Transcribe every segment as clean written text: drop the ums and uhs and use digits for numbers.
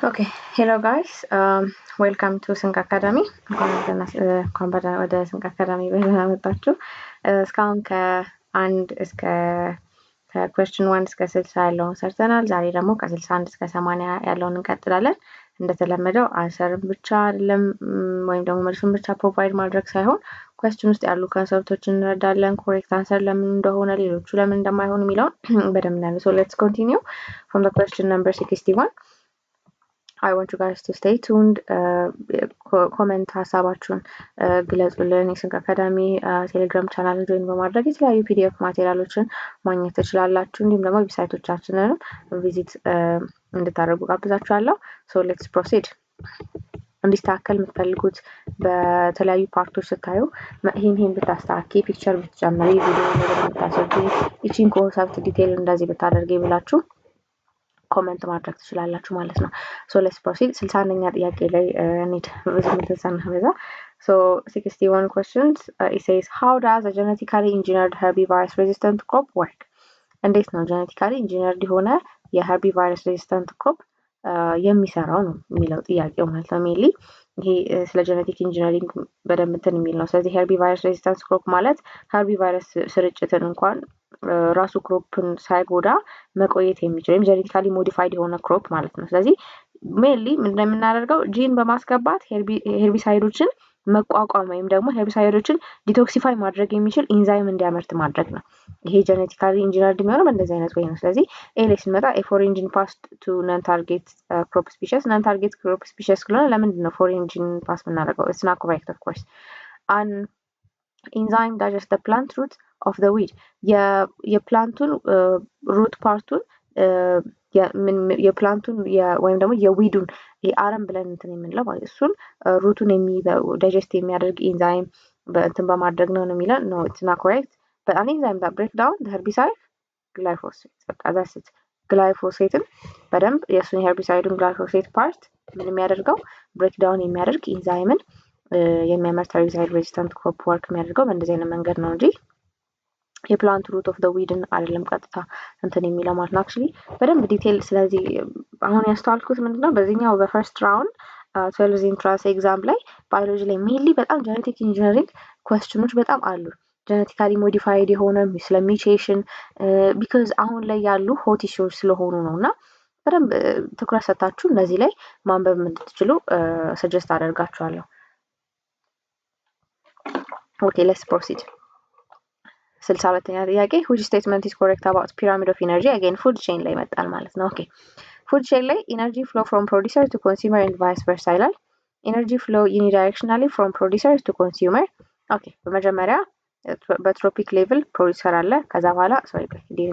Okay, hello guys. Welcome to Sync Academy. ወደ Sync Academy በደህና መጣችሁ። እስካሁን ከአንድ እስከ ከኩዌስችን 1 እስከ 60 ያለውን ሰርተናል። ዛሬ ደግሞ ከ61 እስከ 80 ያለውን እንቀጥላለን። እንደተለመደው አንሰርም ብቻ አይደለም ወይም ደግሞ መልሱን ብቻ ፕሮቫይድ ማድረግ ሳይሆን ኩዌስችን ውስጥ ያሉ ኮንሰፕቶችን እንረዳለን። ኮሬክት አንሰር ለምን እንደሆነ ሌሎቹ ለምን እንደማይሆኑ የሚለውን በደንብ እናያለን። So let's continue from the question number 61. I want you guys to stay tuned. ኮሜንት ሀሳባችሁን ግለጹልን። የስንቅ አካዳሚ ቴሌግራም ቻናልን ጆይን በማድረግ የተለያዩ ፒዲኤፍ ማቴሪያሎችን ማግኘት ትችላላችሁ። እንዲሁም ደግሞ ዌብሳይቶቻችንን ቪዚት እንድታደርጉ ጋብዛችኋለሁ። ሶ ሌትስ ፕሮሲድ። እንዲስተካከል የምትፈልጉት በተለያዩ ፓርቶች ስታዩ ይህን ብታስተካኪ፣ ፒክቸር ብትጨምሪ፣ ቪዲዮ ነገር ብታሰርጂ፣ ይቺን ኮንሰፕት ዲቴይል እንደዚህ ብታደርጊ ብላችሁ ኮሜንት ማድረግ ትችላላችሁ ማለት ነው። ሶ ሌትስ ፕሮሲድ። 61ኛ ጥያቄ ላይ ኒድ ብዙ ምትሰናበዛ። So 61 questions. It says, how does a genetically engineered herbivorous resistant crop work? እንዴት ነው genetically engineered የሆነ የherbivorous resistant crop የሚሰራው ነው የሚለው ጥያቄው ማለት ነው። ሜንሊ ይሄ ስለ ጀነቲክ ኢንጂነሪንግ በደንብ እንትን የሚል ነው። ስለዚህ herbivorous resistant crop ማለት herbivorous ስርጭትን እንኳን ራሱ ክሮፕን ሳይጎዳ መቆየት የሚችል ወይም ጀኔቲካሊ ሞዲፋይድ የሆነ ክሮፕ ማለት ነው። ስለዚህ ሜንሊ ምንድነው የምናደርገው? ጂን በማስገባት ሄርቢሳይዶችን መቋቋም ወይም ደግሞ ሄርቢሳይዶችን ዲቶክሲፋይ ማድረግ የሚችል ኢንዛይም እንዲያመርት ማድረግ ነው። ይሄ ጀኔቲካሊ ኢንጂነርድ የሚሆነው በእንደዚህ አይነት ወይ ነው። ስለዚህ ኤ ላይ ስንመጣ ፎሬን ጂን ፓስድ ቱ ነን ታርጌት ክሮፕ ስፒሺስ። ነን ታርጌት ክሮፕ ስፒሺስ ስለሆነ ለምንድን ነው ፎሬን ጂን ፓስ የምናደርገው? ኢትስ ናት ኮሬክት ኦፍ ኮርስ። አን ኢንዛይም ዳይጀስት ዘ ፕላንት ሩት ኦፍ ዘ ዊድ። የፕላንቱን ሩት ፓርቱን የፕላንቱን ወይም ደግሞ የዊዱን አረም ብለን እንትን የምንለው ማለት እሱን ሩቱን ዳይጀስት የሚያደርግ ኢንዛይም እንትን በማድረግ ነው የሚለው ነው። ኢትስ ናት ኮሬክት but an enzyme that breaks down the herbicide glyphosate። በቃ that's it። ግላይፎሴትን በደንብ የእሱን የሄርቢሳይዱን ግላይፎሴት ፓርት ምን የሚያደርገው ብሬክ ዳውን የሚያደርግ ኢንዛይምን የሚያመርት herbicide resistant crop work የሚያደርገው በእንደዚህ አይነት መንገድ ነው እንጂ የፕላንት ሩት ኦፍ ዘ ዊድን አይደለም ቀጥታ እንትን የሚለው ማለት ነው። አክቹሊ በደንብ ዲቴል ስለዚህ አሁን ያስተዋልኩት ምንድነው በዚህኛው በፈርስት ራውንድ 12 ኢንትራንስ ኤግዛም ላይ ባዮሎጂ ላይ ሜንሊ በጣም ጀነቲክ ኢንጂነሪንግ ኩዌስችኖች በጣም አሉ። ጀነቲካሊ ሞዲፋይድ የሆነ ስለ ሚውቴሽን ቢካዝ አሁን ላይ ያሉ ሆት ኢሹዎች ስለሆኑ ነውና በደንብ ትኩረት ሰጣችሁ እነዚህ ላይ ማንበብ እንድትችሉ ሰጀስት አደርጋችኋለሁ። ኦኬ ሌትስ ፕሮሲድ። 62ኛ ጥያቄ which statement is correct about pyramid of energy? again food chain ላይ መጣል ማለት ነው። ኦኬ food chain ላይ energy flow from producer to consumer and vice versa ይላል። energy flow unidirectionally from producer to consumer። ኦኬ በመጀመሪያ በትሮፒክ ሌቭል ፕሮዲሰር አለ። ከዛ በኋላ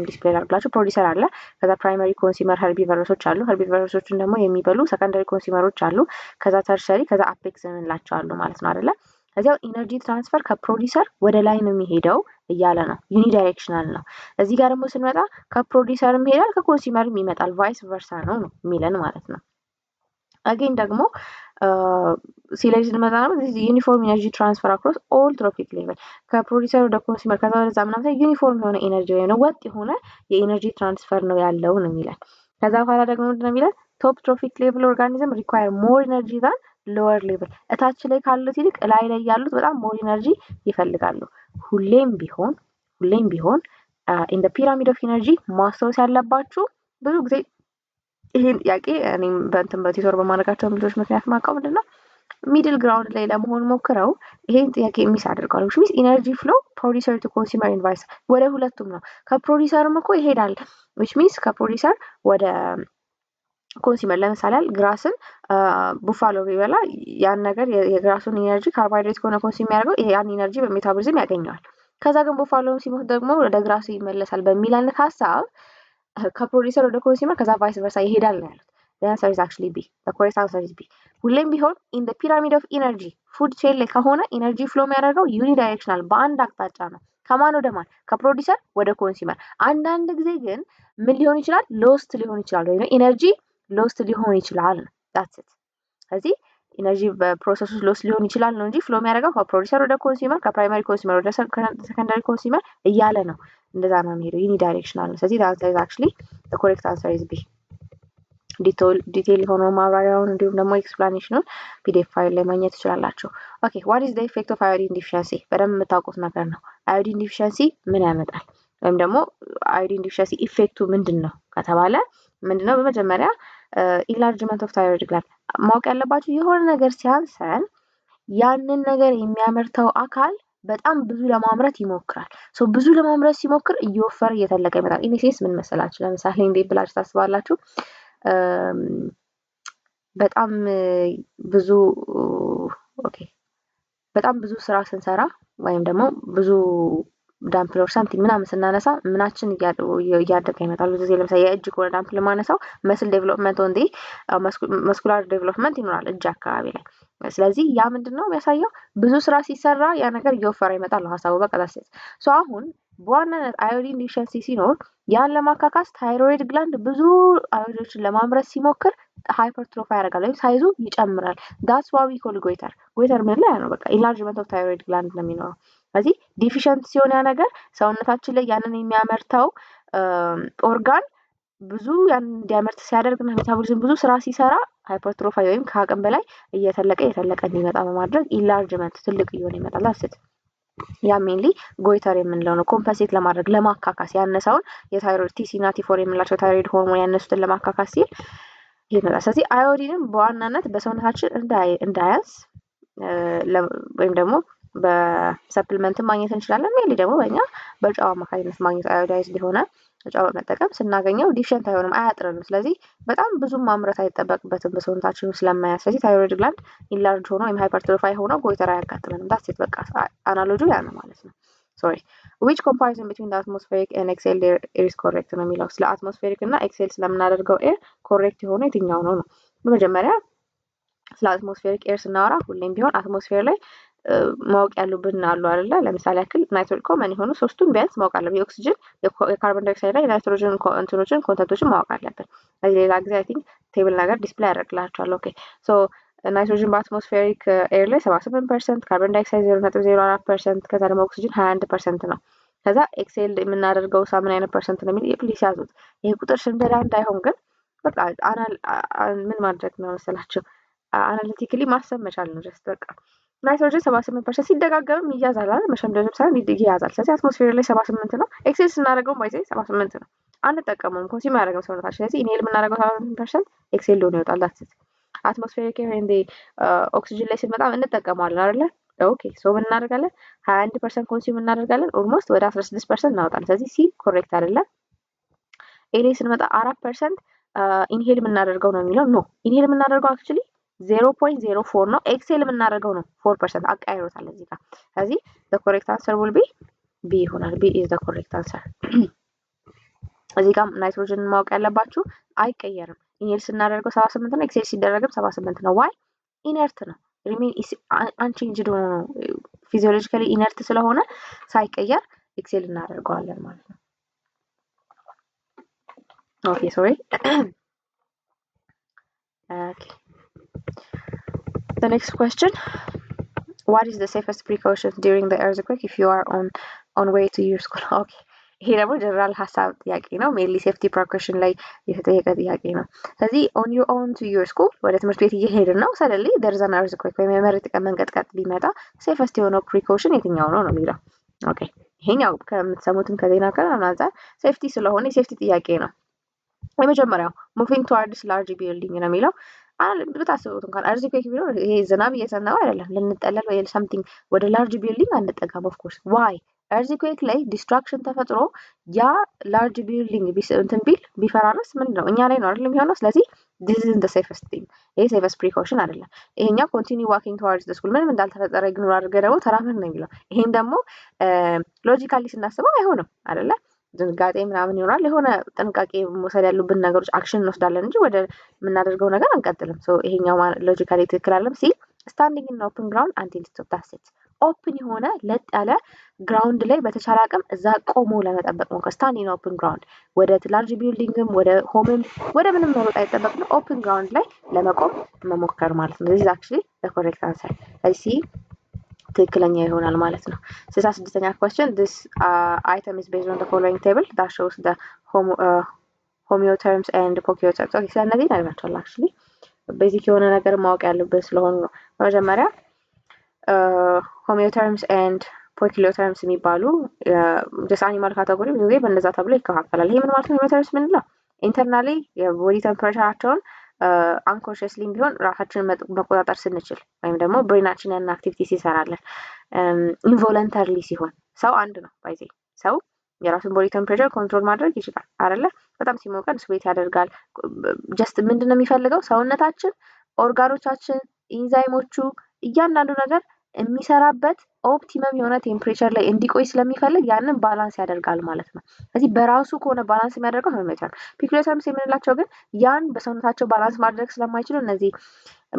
ዲስፕሌይ አድርጋችሁ ፕሮዲሰር አለ። ከዛ ፕራይመሪ ኮንሱመር ሄርቢቮሮሶች አሉ። ሄርቢቮሮሶችን ደግሞ የሚበሉ ሰከንደሪ ኮንሱመሮች አሉ። ከዛ ተርሸሪ፣ ከዛ አፔክስ እንላቸው አሉ ማለት ነው አይደለ? እዚያው ኢነርጂ ትራንስፈር ከፕሮዲሰር ወደ ላይ ነው የሚሄደው እያለ ነው። ዩኒዳይሬክሽናል ነው። እዚህ ጋር ደግሞ ስንመጣ ከፕሮዲሰርም ይሄዳል ከኮንሱመርም ይመጣል። ቫይስ ቨርሳ ነው የሚለን ማለት ነው። አጌን ደግሞ ሲሌክሽን መጣ ነው ዩኒፎርም ኢነርጂ ትራንስፈር አክሮስ ኦል ትሮፒክ ሌቭል ከፕሮዲሰር ወደ ኮንሱመር ከዛ ወደዛ ምናምን ዩኒፎርም የሆነ ኢነርጂ ወይ ነው ወጥ የሆነ የኢነርጂ ትራንስፈር ነው ያለው ነው የሚለን። ከዛ በኋላ ደግሞ ምንድነው የሚለን ቶፕ ትሮፒክ ሌቭል ኦርጋኒዝም ሪኳየር ሞር ኢነርጂ ዛን ሎወር ሌቭል እታች ላይ ካሉት ይልቅ ላይ ላይ ያሉት በጣም ሞር ኢነርጂ ይፈልጋሉ። ሁሌም ቢሆን ኢን ዘ ፒራሚድ ኦፍ ኢነርጂ ማስታወስ ያለባችሁ ብዙ ጊዜ ይሄን ጥያቄ እኔም በእንትን በቲቶር በማድረጋቸው ልጆች ምክንያት ማውቀው ምንድነው ሚድል ግራውንድ ላይ ለመሆን ሞክረው ይሄን ጥያቄ ሚስ አድርገዋል። which means energy flow producer to consumer and vice ወደ ሁለቱም ነው። ከፕሮዲሰርም እኮ ይሄዳል which means ከፕሮዲሰር ወደ ኮንሱመር ለምሳሌ ግራስን ቡፋሎ ቢበላ ያን ነገር የግራሱን ኢነርጂ ካርቦሃይድሬት ከሆነ ኮንሱም የሚያደርገው ያን ኢነርጂ በሜታቦሊዝም ያገኘዋል። ከዛ ግን ቡፋሎን ሲሞት ደግሞ ወደ ግራሱ ይመለሳል በሚል አይነት ሀሳብ ከፕሮዲሰር ወደ ኮንሱመር ከዛ ቫይስ ቨርሳ ይሄዳል ነው ያሉት። the answer is actually B. the correct answer is B. ሁሌም ቢሆን in the pyramid of energy food chain ላይ ከሆነ ኢነርጂ ፍሎ የሚያደርገው ዩኒዳይሬክሽናል በአንድ አቅጣጫ ነው። ከማን ወደ ማን? ከፕሮዲሰር ወደ ኮንሱመር። አንዳንድ ጊዜ ግን ምን ሊሆን ይችላል? ሎስት ሊሆን ይችላል ወይ ነው ኢነርጂ ሎስት ሊሆን ይችላል። that's it። ስለዚህ ኢነርጂ በፕሮሰስ ውስጥ ሎስት ሊሆን ይችላል ነው እንጂ ፍሎ የሚያደርገው ከፕሮዲሰር ወደ ኮንሱመር ከፕራይመሪ ኮንሱመር ወደ ሰከንዳሪ ኮንሱመር እያለ ነው። እንደዛ ነው የሚሄደው ዩኒዳይሬክሽናል ነው። ስለዚህ the answer is actually the correct answer is B. ዲቴይል የሆነው ማብራሪያውን እንዲሁም ደግሞ ኤክስፕላኔሽኑን ፒዲኤፍ ፋይል ላይ ማግኘት ትችላላችሁ። ኦኬ ዋት ኢዝ ዘ ኢፌክት ኦፍ አዮዲን ዲፊሸንሲ? በደንብ የምታውቁት ነገር ነው። አዮዲን ዲፊሸንሲ ምን ያመጣል ወይም ደግሞ አዮዲን ዲፊሸንሲ ኢፌክቱ ምንድነው ከተባለ ምንድነው? በመጀመሪያ ኢንላርጅመንት ኦፍ ታይሮይድ ግላንድ። ማወቅ ያለባችሁ የሆነ ነገር ሲያንሰን ያንን ነገር የሚያመርተው አካል በጣም ብዙ ለማምረት ይሞክራል። ብዙ ለማምረት ሲሞክር እየወፈረ እየተለቀ ይመጣል። ኢኔሴስ ምን መሰላችሁ? ለምሳሌ እንዴት ብላችሁ ታስባላችሁ? በጣም ብዙ በጣም ብዙ ስራ ስንሰራ ወይም ደግሞ ብዙ ዳምፕል ኦር ሳምቲንግ ምናምን ስናነሳ ምናችን እያደገ ይመጣል። ብዙ ጊዜ ለምሳሌ የእጅ ከሆነ ዳምፕል ማነሳው መስል ዴቨሎፕመንት ወንዴ መስኩላር ዴቨሎፕመንት ይኖራል እጅ አካባቢ ላይ። ስለዚህ ያ ምንድነው የሚያሳየው? ብዙ ስራ ሲሰራ ያ ነገር እየወፈረ ይመጣል ነው ሀሳቡ። በቃ ዳሴት አሁን በዋናነት አዮዲን ዲፊሸንሲ ሲኖር ያን ለማካካስ ታይሮይድ ግላንድ ብዙ አዮዲኖችን ለማምረት ሲሞክር ሃይፐርትሮፊ ያደርጋል ወይም ሳይዙ ይጨምራል። ዳትስ ዋይ ዊ ኮል ጎይተር ምን ላይ ነው? በቃ ኢንላርጅመንት ኦፍ ታይሮይድ ግላንድ ነው የሚኖረው። ስለዚህ ዲፊሸንት ሲሆን ያ ነገር ሰውነታችን ላይ ያንን የሚያመርተው ኦርጋን ብዙ ያን እንዲያመርት ሲያደርግና ሜታቦሊዝም ብዙ ስራ ሲሰራ ሃይፐርትሮፊ ወይም ከአቅም በላይ እየተለቀ እንዲመጣ በማድረግ ኢንላርጅመንት ትልቅ እየሆነ ይመጣል። አስት ያ ሜንሊ ጎይተር የምንለው ነው። ኮምፐንሴት ለማድረግ ለማካካስ ያነሰውን የታይሮይድ ቲ3 እና ቲ4 የምንላቸው ታይሮይድ ሆርሞን ያነሱትን ለማካካስ ሲል ይመጣል። ስለዚህ አዮዲንም በዋናነት በሰውነታችን እንዳያንስ ወይም ደግሞ በሰፕሊመንት ማግኘት እንችላለን። ሜንሊ ደግሞ በእኛ በጨው አማካኝነት ማግኘት አዮዳይዝድ የሆነ ጨው በመጠቀም ስናገኘው ዲፊሸንት አይሆንም፣ አያጥርንም። ስለዚህ በጣም ብዙ ማምረት አይጠበቅበትም በሰውነታችን ስለማያንስ። ስለዚህ ታይሮይድ ግላንድ ኢንላርጅ ሆኖ ወይም ሃይፐርትሮፋይ ሆኖ ጎይተር አያጋጥመንም። ዳትስ ኢት በቃ አናሎጂ ያ ነው ማለት ነው። ሶሪ which comparison between the atmospheric and exhaled air is correct ነው የሚለው። ስለ አትሞስፌሪክ እና ኤክሴል ስለምናደርገው ኤር ኮሬክት የሆነ የትኛው ነው ነው። በመጀመሪያ ስለ አትሞስፌሪክ ኤር ስናወራ ሁሌም ቢሆን አትሞስፌር ላይ ማወቅ ያሉብን አሉ አይደለ? ለምሳሌ ያክል ናይትሮጅን ኮመን የሆኑ ሶስቱን ቢያንስ ማወቅ አለብን። የኦክሲጅን፣ የካርቦን ዳይኦክሳይድ ላይ ናይትሮጅን ኮንተንቶችን ማወቅ አለብን። ስለዚህ ሌላ ጊዜ አይ ቲንክ ቴብል ነገር ዲስፕሌይ ያደርግላችኋል። ኦኬ ሶ ናይትሮጅን በአትሞስፌሪክ ኤር ላይ 78%፣ ካርቦን ዳይኦክሳይድ 0.04%፣ ከዛ ደግሞ ኦክሲጅን 21% ነው። ከዛ ኤክሴል የምናደርገው ምን አይነት ፐርሰንት ነው የሚል ፕሊስ ያዙት። ይሄ ቁጥር ሽንገላ እንዳይሆን ግን በቃ ምን ማድረግ ነው መሰላችሁ? አናሊቲካሊ ማሰብ መቻል ነው። ጀስት በቃ ናይትሮጅን 78% ሲደጋገምም ይያዛል አይደል? መሸምደድም ሳይሆን ይያዛል። ስለዚህ አትሞስፌር ላይ 78 ነው። ኤክሴል ስናደርገው ባይዘ 78 ነው። አንጠቀመውም፣ ኮንሱም ያደርገው ሰውነታችን። ስለዚህ ኢንሄል የምናደርገው 78% ኤክሴል ሊሆን ይወጣል። ዳትስ አትሞስፌሪክ ኤር እንደ ኦክሲጅን ላይ ስንመጣ እንጠቀመዋለን አይደለ? ኦኬ ሶ ምን እናደርጋለን? 21% ኮንሱም እናደርጋለን። ኦልሞስት ወደ 16% እናወጣለን። ስለዚህ ሲ ኮሬክት አይደለም። ኤ ላይ ስንመጣ 4% ኢንሄል የምናደርገው ነው የሚለው ኖ፣ ኢንሄል የምናደርገው አክቹሊ 0.04 ነው። ኤክሴል የምናደርገው ነው 4%። አቃይሮታል እዚህ ጋር። ስለዚህ the correct answer will be B ይሆናል። B is the correct answer። እዚህ ጋር ናይትሮጅን ማወቅ ያለባችሁ አይቀየርም። ኢንሄል ስናደርገው 78 ነው፣ ኤክሴል ሲደረግም 78 ነው። ዋይ ኢነርት ነው። ሪሜን አንቼንጅድ ሆኖ ነው ፊዚዮሎጂካሊ ኢነርት ስለሆነ ሳይቀየር ኤክሴል እናደርገዋለን ማለት ነው። ኦኬ ሶሪ ኦኬ The next question, what is the safest precautions during the earthquake if you are on way to your school? Okay, ይሄ ደግሞ ጀነራል ሀሳብ ጥያቄ ነው። ሜንሊ ሴፍቲ ፕሪኮሽን ላይ የተጠየቀ ጥያቄ ነው። ስለዚህ on your own to your school ወደ ትምህርት ቤት እየሄድን ነው። suddenly there is an earthquake ወይም የመሬት መንቀጥቀጥ ቢመጣ ሴፈስት የሆነው ፕሪኮሽን የትኛው ነው ነው የሚለው። ኦኬ ይሄኛው ከምትሰሙትም ከዜና አንፃር ሴፍቲ ስለሆነ የሴፍቲ ጥያቄ ነው። የመጀመሪያው moving towards large building ነው የሚለው። ብታስቡት እንኳን earthquake ቢኖር ይሄ ዝናብ እየዘነበ አይደለም ልንጠለል ወይ something ወደ large building አንጠጋም። of course why earthquake ላይ ዲስትራክሽን ተፈጥሮ ያ large building ቢፈራረስ ምንድነው እኛ ላይ ነው አይደል የሚሆነው። ስለዚህ this is the safest thing። ይሄ safest precaution አይደለም። ይሄኛው continue walking towards the school ምንም እንዳልተፈጠረ ignore አድርገህ ደግሞ ተራመድ ነው የሚለው። ይሄን ደግሞ ሎጂካሊ ስናስበው አይሆንም አይደለ? ድንጋጤ ምናምን ይኖራል። የሆነ ጥንቃቄ መውሰድ ያሉብን ነገሮች አክሽን እንወስዳለን እንጂ ወደ የምናደርገው ነገር አንቀጥልም። ሶ ይሄኛው ሎጂካሊ ትክክል አይደለም። ሲ ስታንዲንግ ኢን ኦፕን ግራውንድ አንቲል ስቶፕ ዳትስ ኦፕን የሆነ ለጥ ያለ ግራውንድ ላይ በተቻለ አቅም እዛ ቆሞ ለመጠበቅ ነው። ስታንዲንግ ኢን ኦፕን ግራውንድ ወደ ላርጅ ቢልዲንግም ወደ ሆምም ወደ ምንም መሮጥ አይጠበቅም። ኦፕን ግራውንድ ላይ ለመቆም መሞከር ማለት ነው። this is actually the correct answer። ሲ ትክክለኛ ይሆናል ማለት ነው። 66ኛ question, this item is based on the following table that shows the ሆሚዮተርምስ ኤንድ ፖኪዮተርምስ። ኦኬ ስለነዚህ እነግራቸዋለሁ። አክቹሊ ቤዚክ የሆነ ነገር ማወቅ ያለብን ስለሆኑ ነው። በመጀመሪያ ሆሚዮተርምስ ኤንድ ፖኪዮተርምስ የሚባሉ ጀስት አኒማል ካቴጎሪ ብዙ ጊዜ በእነዛ ተብሎ ይከፋፈላል። ይሄ ምን ማለት ነው? ሆሚዮተርምስ ምንለው ኢንተርናሊ የቦዲ ቴምፕሬቸራቸውን አንኮንሽስሊም ቢሆን ራሳችንን መቆጣጠር ስንችል ወይም ደግሞ ብሬናችን ያን አክቲቪቲ ሲሰራለን፣ ኢንቮለንተሪሊ ሲሆን ሰው አንድ ነው ባይዜ ሰው የራሱን ቦዲ ቴምፕሬቸር ኮንትሮል ማድረግ ይችላል አይደለ? በጣም ሲሞቀን ስዌት ያደርጋል። ጀስት ምንድነው የሚፈልገው ሰውነታችን፣ ኦርጋኖቻችን፣ ኢንዛይሞቹ እያንዳንዱ ነገር የሚሰራበት ኦፕቲመም የሆነ ቴምፕሬቸር ላይ እንዲቆይ ስለሚፈልግ ያንን ባላንስ ያደርጋል ማለት ነው። ስለዚህ በራሱ ከሆነ ባላንስ የሚያደርገው ሆሚዮተርም። ፒኩሎተርምስ የምንላቸው ግን ያን በሰውነታቸው ባላንስ ማድረግ ስለማይችሉ እነዚህ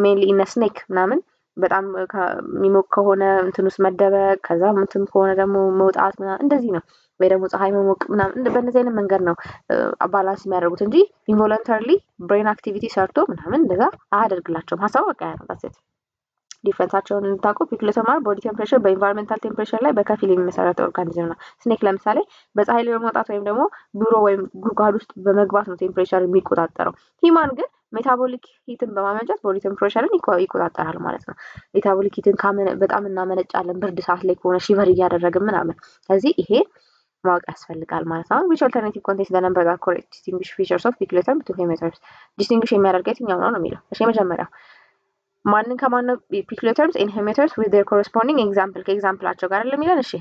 ሜንሊ እነ ስኔክ ምናምን በጣም የሚሞቅ ከሆነ እንትን ውስጥ መደበቅ ከዛ እንትን ከሆነ ደግሞ መውጣት ምናምን እንደዚህ ነው። ወይ ደግሞ ፀሐይ መሞቅ ምናምን በእነዚህ አይነት መንገድ ነው ባላንስ የሚያደርጉት እንጂ ኢንቮለንተሪሊ ብሬን አክቲቪቲ ሰርቶ ምናምን እንደዛ አያደርግላቸውም። ሀሳቡ በቃ ያረጋት ዲፍረንሳቸውን እንድታውቁ። ፒኩሎተር ማለት ቦዲ ቴምፕሬቸር በኢንቫይሮንመንታል ቴምፕሬቸር ላይ በከፊል የሚመሰረተ ኦርጋኒዝም ነው። ስኔክ ለምሳሌ በፀሐይ ላይ በመውጣት ወይም ደግሞ ቢሮ ወይም ጉድጓድ ውስጥ በመግባት ነው ቴምፕሬቸር የሚቆጣጠረው። ሂማን ግን ሜታቦሊክ ሂትን በማመንጨት ቦዲ ቴምፕሬቸርን ይቆጣጠራል ማለት ነው። ሜታቦሊክ ሂትን በጣም እናመነጫለን ብርድ ሰዓት ላይ ከሆነ ሺቨር እያደረግን ምናምን። ስለዚህ ይሄ ማወቅ ያስፈልጋል ማለት ነው። which alternative contains the number that correct distinguish features of piculoterm to ሆሚዮተርምስ distinguish የሚያደርገው የትኛው ነው የሚለው። እሺ መጀመሪያው ማንን ከማን ነው? piculoterms and ሆሚዮተርምስ with their corresponding example ከኤግዛምፕላቸው ጋር ለሚለን። እሺ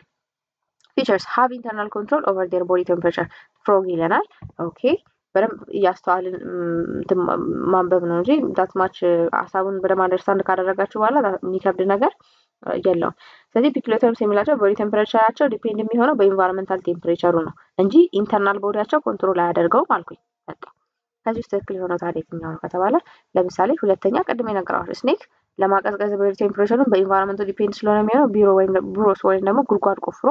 features have internal control over their body temperature frog ይለናል። ኦኬ በደንብ እያስተዋልን ማንበብ ነው እንጂ that much ሀሳቡን በደንብ አንደርስታንድ ካደረጋችሁ በኋላ የሚከብድ ነገር የለውም። ስለዚህ ፒኩሎተርምስ የሚላቸው ቦዲ ቴምፕሬቸራቸው ዲፔንድ የሚሆነው በኢንቫይሮንመንታል ቴምፕሬቸሩ ነው እንጂ ኢንተርናል ቦዲያቸው ኮንትሮል አያደርገውም አልኩኝ። በቃ ከዚህ ውስጥ ትክክል የሆነው ታዲያ የትኛው ነው ከተባለ ለምሳሌ ሁለተኛ ቅድም የነገርኳችሁ ስኔክ ለማቀዝቀዝ ቦዲ ቴምፕሬቸሩን በኢንቫይሮንመንቱ ዲፔንድ ስለሆነ የሚሆነው ቢሮስ ወይም ደግሞ ጉድጓድ ቆፍሮ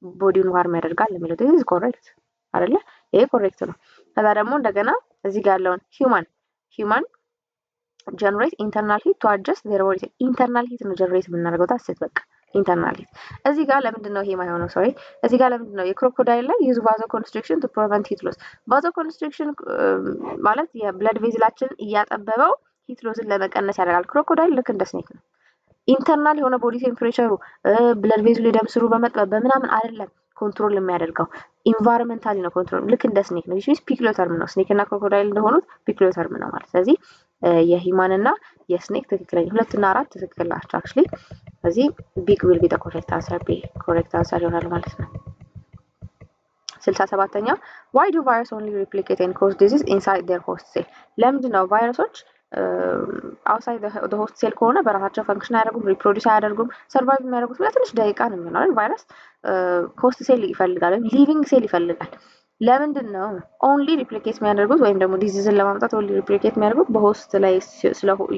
ቦዲውን ዋርም ያደርጋል የሚለው this is correct አይደለ? ይሄ ኮሬክት ነው። ከዛ ደግሞ እንደገና እዚህ ጋር ያለውን ሂውማን ጀነሬት ኢንተርናል ሂት ቱ አድጀስት ዜር ቦዲ ኢንተርናል ሂት ነው ጀነሬት የምናደርገው ታስት በቃ ኢንተርናል ሂት። እዚህ ጋር ለምንድን ነው ይሄ የማይሆነው? ሶሪ እዚህ ጋር ለምንድን ነው የክሮኮዳይል ላይ ዩዝ ቫዞ ኮንስትሪክሽን ቱ ፕሪቨንት ሂት ሎስ። ቫዞ ኮንስትሪክሽን ማለት የብለድ ቬዝላችን እያጠበበው ሂት ሎስን ለመቀነስ ያደርጋል። ክሮኮዳይል ልክ እንደ ስኔክ ነው። ኢንተርናል የሆነ ቦዲ ቴምፕሬቸሩ ብለድ ቬዝሉ ደም ስሩ በመጥበብ በምናምን አይደለም ኮንትሮል የሚያደርገው ኢንቫይሮንመንታሊ ነው ኮንትሮል። ልክ እንደ ስኔክ ነው። ዊች ሚንስ ፒኩሎተርም ነው። ስኔክ እና ክሮኮዳይል እንደሆኑት ፒኩሎተርም ነው ማለት። ስለዚህ የሂማን እና የስኔክ ትክክለኛ 2 እና 4 ትክክል ናቸው አክቹሊ። ስለዚህ ቢግ ዊል ቢ ዘ ኮሬክት አንሰር፣ ቢ ኮሬክት አንሰር ይሆናል ማለት ነው። 67ኛ why do virus only replicate and cause disease inside their host cell? ለምንድን ነው ቫይረሶች outside the host cell ከሆነ በራሳቸው ፈንክሽን አያደርጉም፣ ሪፕሮዲዩስ አያደርጉም፣ ሰርቫይቭ የሚያደርጉት ለትንሽ ደቂቃ ነው የሚሆነው። ቫይረስ ሆስት ሴል ይፈልጋል ወይም ሊቪንግ ሴል ይፈልጋል። ለምንድን ነው ኦንሊ ሪፕሊኬት የሚያደርጉት ወይም ደግሞ ዲዚዝን ለማምጣት ኦንሊ ሪፕሊኬት የሚያደርጉት በሆስት ላይ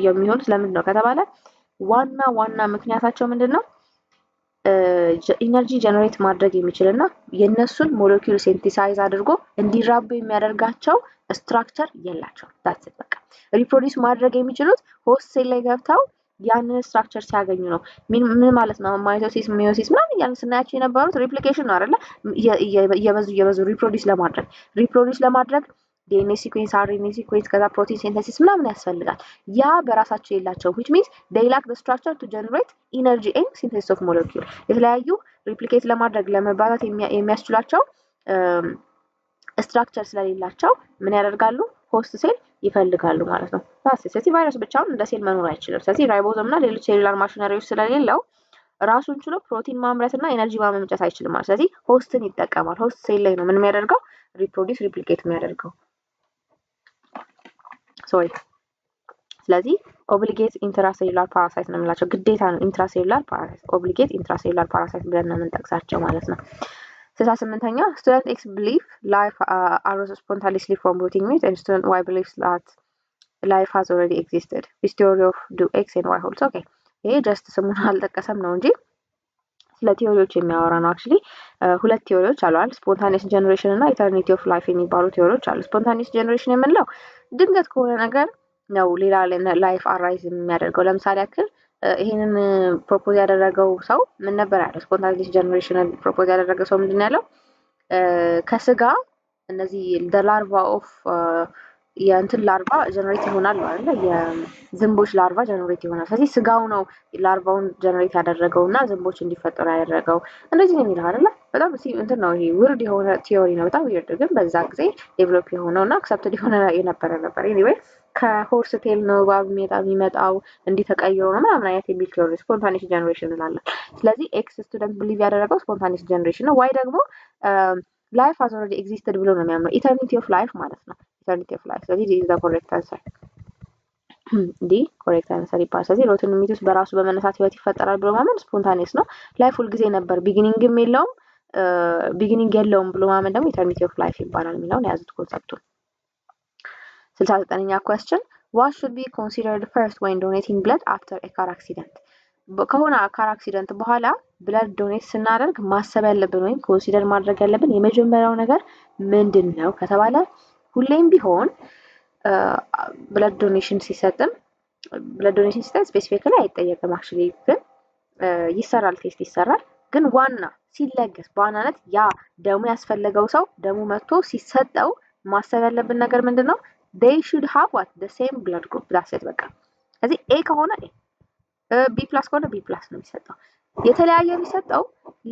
የሚሆኑት ለምንድን ነው ከተባለ ዋና ምክንያታቸው ምንድን ነው? ኢነርጂ ጀነሬት ማድረግ የሚችልና የነሱን ሞለኪውል ሴንቲሳይዝ አድርጎ እንዲራቡ የሚያደርጋቸው ስትራክቸር የላቸው። ዳትስ በቃ ሪፕሮዲዩስ ማድረግ የሚችሉት ሆስት ሴል ላይ ገብተው ያንን ስትራክቸር ሲያገኙ ነው። ምን ማለት ነው? ማይቶሲስ ሚዮሲስ ምናምን እያልን ስናያቸው የነበሩት ሪፕሊኬሽን ነው አይደለ? እየበዙ ሪፕሮዲዩስ ለማድረግ ዲኤንኤ ሲኩዌንስ፣ አርኤንኤ ሲኩዌንስ ከዛ ፕሮቲን ሲንተሲስ ምናምን ያስፈልጋል። ያ በራሳቸው የላቸው which means they lack the structure to generate energy and synthesis of molecule። የተለያዩ ሪፕሊኬት ለማድረግ ለመባዛት የሚያስችላቸው ስትራክቸር ስለሌላቸው ምን ያደርጋሉ? ሆስት ሴል ይፈልጋሉ ማለት ነው። ስለዚህ ቫይረስ ብቻውን እንደ ሴል መኖር አይችልም። ስለዚህ ራይቦዞም እና ሌሎች ሴሉላር ማሽነሪዎች ስለሌለው ራሱን ችሎ ፕሮቲን ማምረትና ኤነርጂ ማመንጨት አይችልም ማለት። ስለዚህ ሆስትን ይጠቀማል። ሆስት ሴል ላይ ነው ምን የሚያደርገው? ሪፕሮዲዩስ ሪፕሊኬት የሚያደርገው። ስለዚህ ኦብሊጌት ኢንትራሴሉላር ፓራሳይት ነው የምላቸው። ግዴታ ነው ኢንትራሴሉላር ፓራሳይት፣ ኦብሊጌት ኢንትራሴሉላር ፓራሳይት ብለን ነው የምንጠቅሳቸው ማለት ነው። 68ኛ student X believe life arose spontaneously from rooting meat and student Y believes that life has already existed. This theory of do X and Y holds. Okay ይሄ ጀስት ስሙን አልጠቀሰም ነው እንጂ ስለ ቲዮሪዎች የሚያወራ ነው። አክቹሊ ሁለት ቲዮሪዎች አሉ። ስፖንታኒየስ ጀነሬሽን እና ኢተርኒቲ ኦፍ ላይፍ የሚባሉ ቲዮሪዎች አሉ። ስፖንታኒየስ ጀነሬሽን የምንለው ድንገት ከሆነ ነገር ነው ሌላ ላይፍ አራይዝ የሚያደርገው። ለምሳሌ ያክል ይሄንን ፕሮፖዝ ያደረገው ሰው ምን ነበር ያለው? ስፖንታኒየስ ጀነሬሽን ፕሮፖዝ ያደረገው ሰው ምንድን ያለው? ከስጋ እነዚህ the larva of የእንትን ላርቫ ጀነሬት ይሆናል አይደል? የዝንቦች ላርቫ ጀነሬት ይሆናል። ስለዚህ ስጋው ነው ላርቫውን ጀነሬት ያደረገውና ዝንቦች እንዲፈጠሩ ያደረገው። እንደዚህ ነው የሚለው አይደል? በጣም እንትን ነው ይሄ ዊርድ የሆነ ቲዮሪ ነው። በጣም ዊርድ ግን በዛ ጊዜ ዴቨሎፕ የሆነውና አክሰፕትድ የሆነ የነበረ ነበር። ኤኒዌይ ከሆርስ ቴል ነው እባብ የሚመጣው እንዲህ ተቀይሮ ነው ምናምን አይነት የሚል ቲዮሪ ስፖንታኒየስ ጀነሬሽን እንላለን። ስለዚህ ኤክስ ስቱደንት ብሊቭ ያደረገው ስፖንታኒየስ ጀነሬሽን ነው። ዋይ ደግሞ ላይፍ has already existed ብሎ ነው የሚያምነው። ኢተርኒቲ ኦፍ ላይፍ ማለት ነው። ኢተርኒቲ ኦፍ ላይፍ። ስለዚህ this is the correct answer ዲ ኮሬክት አንሰር ይባላል። ስለዚህ ሮትን ሚቱስ በራሱ በመነሳት ህይወት ይፈጠራል ብሎ ማመን ስፖንታኒየስ ነው። ላይፍ ሁልጊዜ ነበር ቢጊኒንግም የለውም ቢጊኒንግ የለውም ብሎ ማመን ደግሞ ኢተርኒቲ ኦፍ ላይፍ ይባላል የሚለውን የያዙት ኮንሰፕቱን። 69ኛ question what should be considered first when donating blood after a car accident? ከሆነ ካር አክሲደንት በኋላ ብለድ ዶኔት ስናደርግ ማሰብ ያለብን ወይም ኮንሲደር ማድረግ ያለብን የመጀመሪያው ነገር ምንድን ነው ከተባለ ሁሌም ቢሆን ብለድ ዶኔሽን ሲሰጥ ስፔሲፊካሊ አይጠየቅም። አክቹሊ ግን ይሰራል፣ ቴስት ይሰራል። ግን ዋና ሲለገስ በዋናነት ያ ደሙ ያስፈለገው ሰው ደሙ መጥቶ ሲሰጠው ማሰብ ያለብን ነገር ምንድን ነው? they should have what the same blood group that's it በቃ። ስለዚህ ኤ ከሆነ ኤ ቢ ፕላስ ከሆነ ቢ ፕላስ ነው የሚሰጠው። የተለያየ የሚሰጠው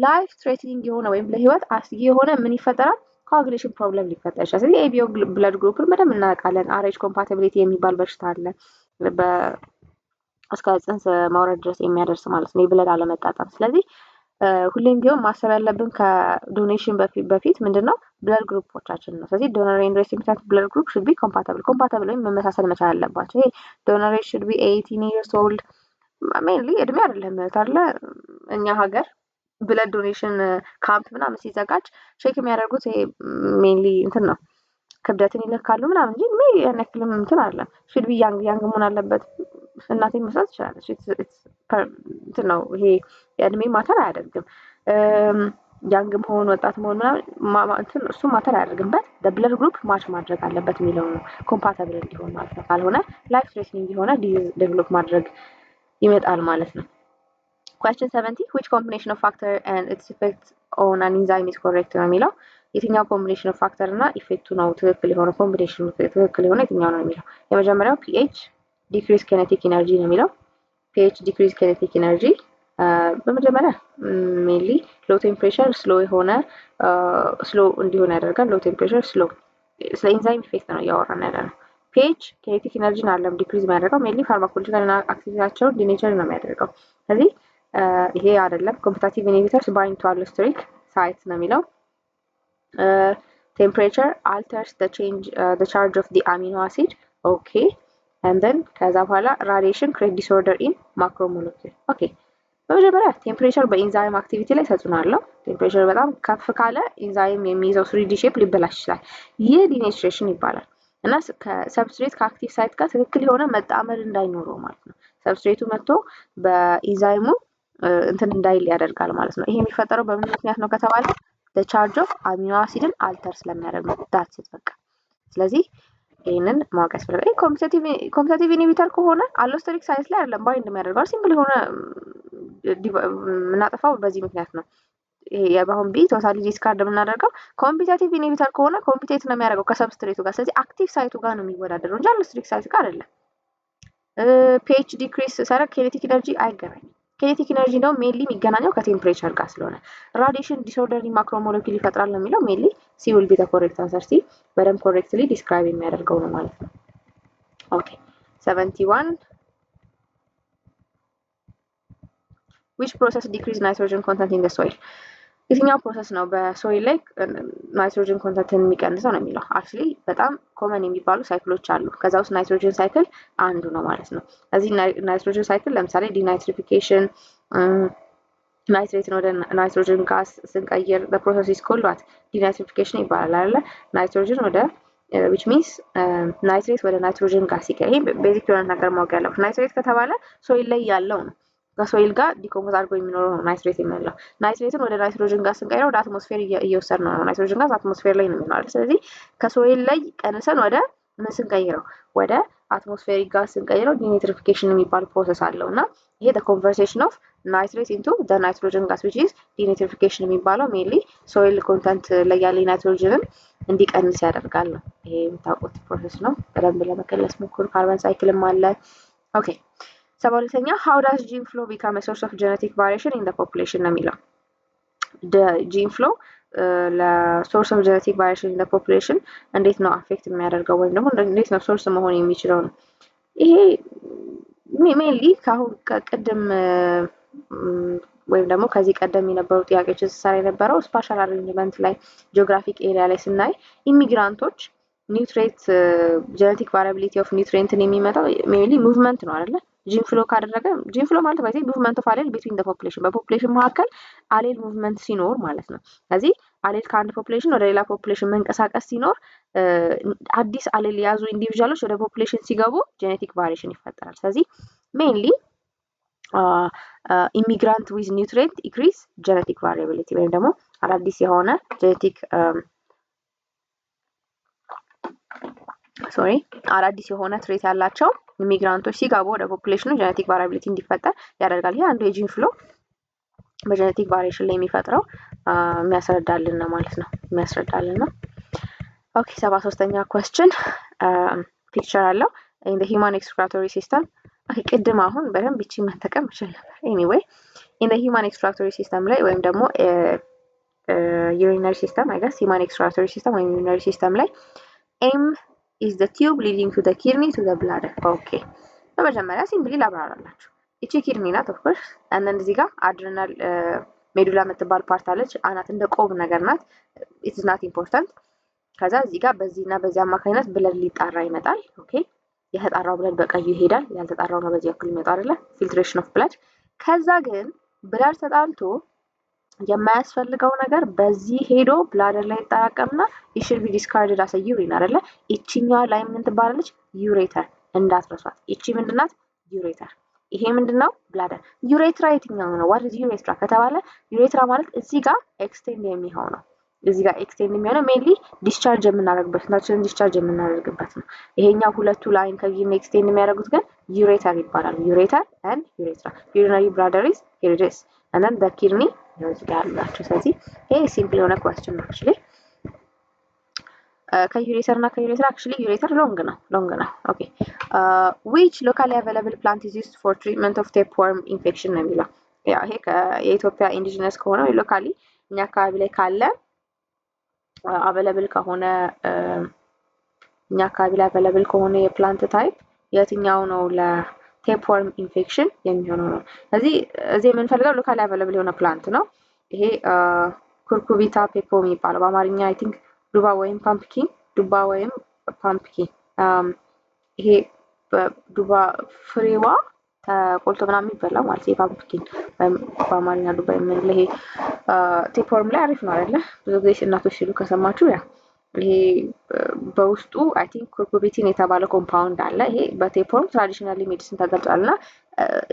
ላይፍ ትሬትኒንግ የሆነ ወይም ለህይወት አስጊ የሆነ ምን ይፈጠራል? ኮአጉሌሽን ፕሮብለም ሊፈጠር ይችላል። ስለዚህ ኤቢኦ ብለድ ግሩፕን በደንብ እናውቃለን። አርኤች ኮምፓቲቢሊቲ የሚባል በሽታ አለ እስከ ጽንስ ማውረድ ድረስ የሚያደርስ ማለት ነው፣ የብለድ አለመጣጣም። ስለዚህ ሁሌም ቢሆን ማሰብ ያለብን ከዶኔሽን በፊት ምንድነው ብለድ ግሩፖቻችን ነው። ስለዚህ ዶነር ኤንድ ሬሲፒየንት ብለድ ግሩፕ should be compatible ወይም መመሳሰል መቻል አለባቸው። ይሄ ዶነር should be 18 years old ሜንሊ እድሜ አይደለም ታለ እኛ ሀገር ብለድ ዶኔሽን ካምፕ ምናምን ሲዘጋጅ ቼክ የሚያደርጉት ይሄ ሜንሊ እንትን ነው ክብደትን ይለካሉ ምናምን እንጂ ሜ ያነክልም እንትን አይደለም። should be young መሆን አለበት። እናቴ መስራት ትችላለች። እንትን ነው ይሄ የእድሜ ማተር አያደርግም። ያንግ መሆን ወጣት መሆን ምናምን እንትን እሱ ማተር አያደርግም። በት ብለድ ግሩፕ ማች ማድረግ አለበት የሚለው ነው ኮምፓቲብል እንዲሆን ማለት ነው። ካልሆነ ላይፍ ትሬትኒንግ የሆነ ዲዚዝ ዴቨሎፕ ማድረግ ይመጣል ማለት ነው። question 70 which combination of factor and its effect on an enzyme is correct ነው የሚለው የትኛው ኮምቢኔሽን ኦፍ ፋክተር እና ኢፌክቱ ነው ትክክል የሆነ ኮምቢኔሽን ትክክል የሆነ የትኛው ነው የሚለው የመጀመሪያው pH ዲክሪዝ ኪኔቲክ ኢነርጂ ነው የሚለው pH ዲክሪዝ ኪኔቲክ ኢነርጂ በመጀመሪያ ሜንሊ ሎ ቴምፕሬቸር ስሎ የሆነ ስሎ እንዲሆን ያደርጋል። ሎ ቴምፕሬቸር ስሎ ስለ ኢንዛይም ኢፌክት ነው እያወራን ያለነው። pH ኪኔቲክ ኢነርጂን አለም ዲክሪዝ የሚያደርገው ሜንሊ ፋርማኮሎጂካል እና አክቲቪቲያቸውን ዲኔቸር ነው የሚያደርገው። ስለዚህ ይሄ አይደለም። ኮምፒቲቲቭ ኢንሂቢተርስ ባይንድ ቱ አሎስቴሪክ ሳይት ነው የሚለው ቴምፕሬቸር alters the charge of the amino acid okay and then ከዛ በኋላ ራዲዬሽን ክሬት ዲስኦርደር ኢን ማክሮሞለኪል ኦኬ። በመጀመሪያ ቴምፕሬቸር በኢንዛይም አክቲቪቲ ላይ ተጽዕኖ አለው። ቴምፕሬቸር በጣም ከፍ ካለ ኢንዛይም የሚይዘው 3D ሼፕ ሊበላሽ ይችላል። ይህ ዲኔቸሬሽን ይባላል እና ከሰብስትሬት ከአክቲቭ ሳይት ጋር ትክክል የሆነ መጣመር እንዳይኖረው ማለት ነው። ሰብስትሬቱ መጥቶ በኢንዛይሙ እንትን እንዳይል ያደርጋል ማለት ነው። ይሄ የሚፈጠረው በምን ምክንያት ነው ከተባለ the charge of amino acidን አልተር ስለሚያደርግ ነው። that's it በቃ። ስለዚህ ይሄንን ማወቅ ያስፈልጋል። ኮምፒቲቲቭ ኢንሂቢተር ከሆነ አሎስቴሪክ ሳይት ላይ አይደለም ባይንድ የሚያደርገው ሲምፕል የሆነ ምናጠፋው በዚህ ምክንያት ነው። ይሄ የባሁን ቢ ቶታሊ ዲስካርድ የምናደርገው ኮምፒቲቲቭ ኢንሂቢተር ከሆነ ኮምፒቴት ነው የሚያደርገው ከሰብስትሬቱ ጋር። ስለዚህ አክቲቭ ሳይቱ ጋር ነው የሚወዳደረው እንጂ አሎስቴሪክ ሳይት ጋር አይደለም። pH ዲክሪስ ሰረክ ኪኔቲክ ኢነርጂ አይገናኝም። ኪኔቲክ ኢነርጂ ነው ሜንሊ የሚገናኘው ከቴምፕሬቸር ጋር ስለሆነ ራዲዬሽን ዲስኦርደር ኢን ማክሮሞለኪል ይፈጥራል ነው የሚለው ሜንሊ ሲ will be the correct answer። ሲ በደንብ ኮሬክትሊ ዲስክራይብ የሚያደርገው ነው ማለት ነው። ኦኬ 71 which process decrease nitrogen content in the soil? የትኛው ፕሮሰስ ነው በሶይል ላይ ናይትሮጅን ኮንተንትን የሚቀንሰው ነው የሚለው። አክቹሊ በጣም ኮመን የሚባሉ ሳይክሎች አሉ። ከዛ ውስጥ ናይትሮጅን ሳይክል አንዱ ነው ማለት ነው። እዚህ ናይትሮጅን ሳይክል ለምሳሌ ዲናይትሪፊኬሽን ናይትሬትን ወደ ናይትሮጅን ጋስ ስንቀይር the process is called what denatrification ይባላል አይደለ? ናይትሮጅን ወደ which means ናይትሬት ወደ ናይትሮጅን ጋስ ሲቀየር ይሄ ቤዚክ የሆነ ነገር ማወቅ ያለብን። ናይትሬት ከተባለ ሶይል ላይ ያለው ነው ከሶይል ጋር ዲኮምፖዝ አድርጎ የሚኖረው ነው ናይትሬት የሚለው። ናይትሬትን ወደ ናይትሮጅን ጋር ስንቀይረው ወደ አትሞስፌር እየወሰድነው ነው። ናይትሮጅን ጋር አትሞስፌር ላይ ነው የሚኖረው። ስለዚህ ከሶይል ላይ ቀንሰን ወደ ምን ስንቀይረው ወደ አትሞስፌሪክ ጋዝ ስንቀይረው ዲናይትሪፊኬሽን የሚባል ፕሮሰስ አለው እና ይሄ the conversion of nitrate into the nitrogen gas which is denatrification የሚባለው ሜንሊ ሶይል ኮንተንት ላይ ያለ ናይትሮጅንን እንዲቀንስ ያደርጋል ነው። ይሄ የምታውቁት ፕሮሰስ ነው። በደንብ ለመከለስ ሞክሩ። ካርበን ሳይክልም አለ። ኦኬ 72ኛ how does gene flow become a source of genetic variation in the population ነው የሚለው gene flow ለሶርስ ኦፍ ጀነቲክ ቫሪዬሽን ኢን ዘ ፖፑሌሽን እንዴት ነው አፌክት የሚያደርገው ወይም ደግሞ እንዴት ነው ሶርስ መሆን የሚችለው ነው። ይሄ ሜንሊ ካሁን ቀደም ወይም ደግሞ ከዚህ ቀደም የነበሩ ጥያቄዎችን ሲሰራ የነበረው ስፓሻል አሬንጅመንት ላይ ጂኦግራፊክ ኤሪያ ላይ ስናይ ኢሚግራንቶች ኒውትሪየንት ጀነቲክ ቫሪያቢሊቲ ኦፍ ኒውትሪየንትን የሚመጣው ሜንሊ ሙቭመንት ነው አይደለ? ጂን ፍሎ ካደረገ ጂን ፍሎ ማለት ባይዘ ሙቭመንት ኦፍ አሌል ቢትዊን ዘ ፖፑሌሽን በፖፑሌሽን መካከል አሌል ሙቭመንት ሲኖር ማለት ነው። ስለዚህ አሌል ከአንድ ፖፑሌሽን ወደ ሌላ ፖፑሌሽን መንቀሳቀስ ሲኖር አዲስ አሌል የያዙ ኢንዲቪጁዋሎች ወደ ፖፑሌሽን ሲገቡ ጄኔቲክ ቫሪዬሽን ይፈጠራል። ስለዚህ ሜንሊ ኢሚግራንት ዊዝ ኒውትሪየንት ኢንክሪዝ ጄኔቲክ ቫሪያቢሊቲ ወይም ደግሞ አዳዲስ የሆነ ጄኔቲክ አዳዲስ የሆነ ትሬት ያላቸው ኢሚግራንቶች ሲገቡ ወደ ፖፑሌሽኑ ጄኔቲክ ቫሪያቢሊቲ እንዲፈጠር ያደርጋል። ይሄ አንዱ የጂን ፍሎ በጄኔቲክ ቫሪዬሽን ላይ የሚፈጥረው የሚያስረዳልን ነው ማለት ነው። ኦኬ 73ኛ question ፒክቸር አለው in the human excretory system ቅድም አሁን በደንብ እቺ መጠቀም ይችላል ነበር። ኤኒዌይ in the human excretory system ላይ ወይም ደግሞ urinary system I guess human excretory system ወይም urinary system ላይ M is the tube leading to the kidney to the bladder. Okay በመጀመሪያ ሲምፕሊ ላብራራላችሁ። እቺ ኪድኒ ናት of course and then እዚህ ጋር አድሬናል ሜዱላ የምትባል ፓርት አለች። አናት እንደ ቆብ ነገር ናት። it is not important። ከዛ እዚህ ጋር በዚህና በዚህ አማካኝነት ብለድ ሊጣራ ይመጣል። ኦኬ የተጣራው ብለድ በቀዩ ይሄዳል። ያልተጣራው ነው በዚህ በኩል የሚመጣው አይደለ? ፊልትሬሽን ኦፍ ብለድ። ከዛ ግን ብለድ ተጣልቶ የማያስፈልገው ነገር በዚህ ሄዶ ብላደር ላይ ይጣራቀምና it should be discarded as a urine አይደለ? እቺኛዋ ላይ ምን ትባላለች? ዩሬተር እንዳትረሷት። እቺ ምንድናት? ዩሬተር። ይሄ ምንድነው? ብላደር። ዩሬትራ የትኛው ነው? what is ዩሬትራ ከተባለ ዩሬትራ ማለት እዚህ ጋር ኤክስቴንድ የሚሆነው እዚህ ጋር ኤክስቴንድ የሚሆነው ሜንሊ ዲስቻርጅ የምናደርግበት ናችን ዲስቻርጅ የምናደርግበት ነው። ይሄኛው ሁለቱ ላይን ከዚህ ኤክስቴንድ የሚያደርጉት ግን ዩሬተር ይባላል። ዩሬተር and ዩሬትራ urinary bladder is here it is and then the kidney እዚህ ጋር አላችሁ። ስለዚህ ይሄ ሲምፕል የሆነ question ነው actually ከዩሬተር እና ከዩሬትራ actually ዩሬተር ሎንግ ነው ኦኬ which locally available plant is used for treatment of tapeworm infection ነው የሚለው። ያው ይሄ የኢትዮጵያ ኢንዲጂነስ ከሆነ ሎካሊ እኛ አካባቢ ላይ ካለ available ከሆነ እኛ አካባቢ ላይ available ከሆነ የፕላንት ታይፕ የትኛው ነው ለቴፕወርም ኢንፌክሽን የሚሆነው ነው። ስለዚህ እዚህ የምንፈልገው ሎካሊ available የሆነ ፕላንት ነው። ይሄ ኩርኩቢታ ፔፖ የሚባለው በአማርኛ አይ ቲንክ ዱባ ወይም ፓምፕኪን ይሄ ዱባ ፍሬዋ ተቆልቶ ምናምን የሚበላው ማለት የፓምፕኪን በአማርኛ ዱባ የምንለው ይሄ ቴፕወርም ላይ አሪፍ ነው አይደለ? ብዙ ጊዜ እናቶች ሲሉ ከሰማችሁ ያ ይሄ በውስጡ አይ ቲንክ ኩርኩቢቲን የተባለ ኮምፓውንድ አለ። ይሄ በቴፕወርም ትራዲሽናሊ ሜዲሲን ተገልጿልና